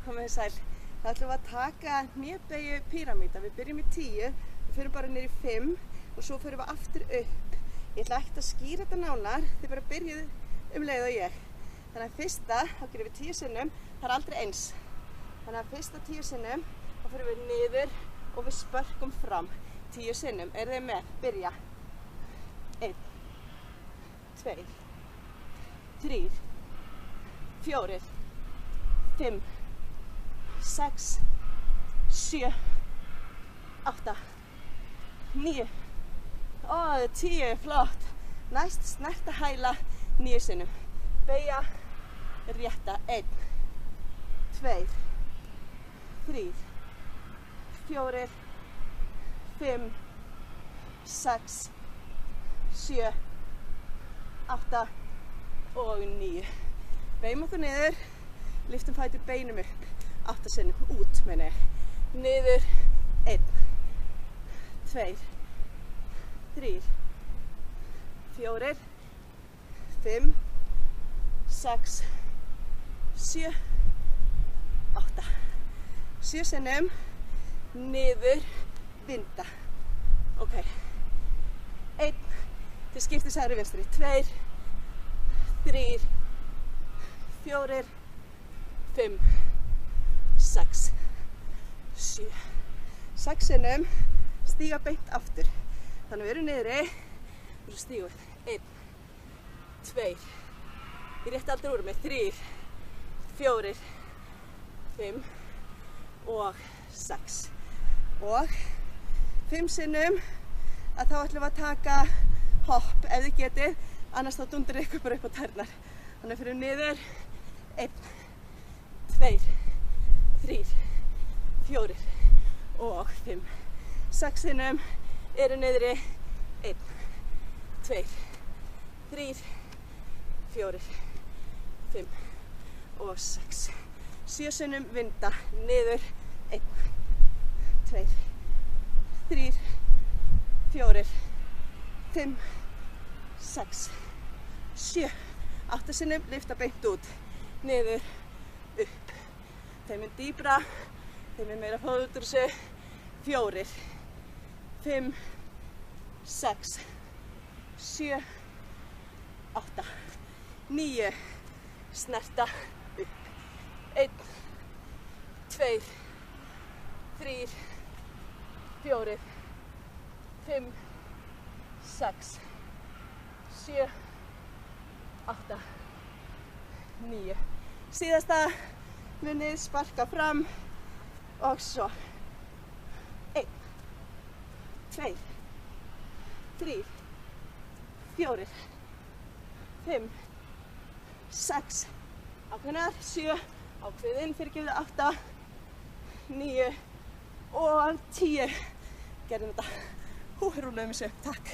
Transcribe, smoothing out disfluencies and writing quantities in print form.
komið þið sæl. Það ætlum við að taka hnébeygju píramída. Við byrjum í 10, við fyrir bara niður í 5 og svo fyrir við aftur upp. Ég ætla ekkert að skýra þetta nánar, þið bara byrjuð leið og ég. Þannig að fyrsta, þá gerum við 10 sinnum, það er aldrei eins. Þannig að fyrsta 10 sinnum, þá fyrir við niður og við spörkum fram. 10 sinnum, eru þið með? Byrja. 1, 2, 3, 4, 5, 6, 7, 8, 9, 10, flott. Næst snerta hæla 9 sinnum. Beygja, rétta, 1, 2, 3, 4, 5, 6, 7, 8 og 9. Beigjum okkur niður, lyftum fætur beinum upp, 8 sinnum, út meina ég. Niður, 1, 2, 3, 4, 5, 6, 7, 8. 7 sinnum, niður, vinda. Ok, 1, þið skiptið hægri vinstri, 2, 3, 4, 5, 6, 7. 6 sinnum, stíga beint aftur. Þannig við erum niðri og svo stígum við. 1, 2, ég rétti aldrei úr mig, 3, 4, 5 og 6. Og 5 sinnum að þá ætlum við að taka hopp ef þið getið, annars þá dundur ykkur bara upp á tærnar. Þannig fyrir niður, 1, 2, 3, 4 og 5. 6 sinnum eru niðri, 1, 2, 3, 4, 5 og 6. 7 sinnum vinda, niður, 1, 2, 3, 4, 5, 6, 7. 8 sinnum, lyfta beint út, niður, upp. Þeim dýbra, þeim meira fóð út úr þessu. 4, 5, 6, 7, 8, 9. Snerta upp. 1, 2, 3, 4, 5, 6, 7, 8, 9. Síðasta munið, sparka fram og svo 1, 2, 3, 4, 5, 6, ákveðnar, 7, ákveðinn, fyrirgefðu, 8, 9 og 10. Gerðum þetta. Rúlaðum þessu upp, takk.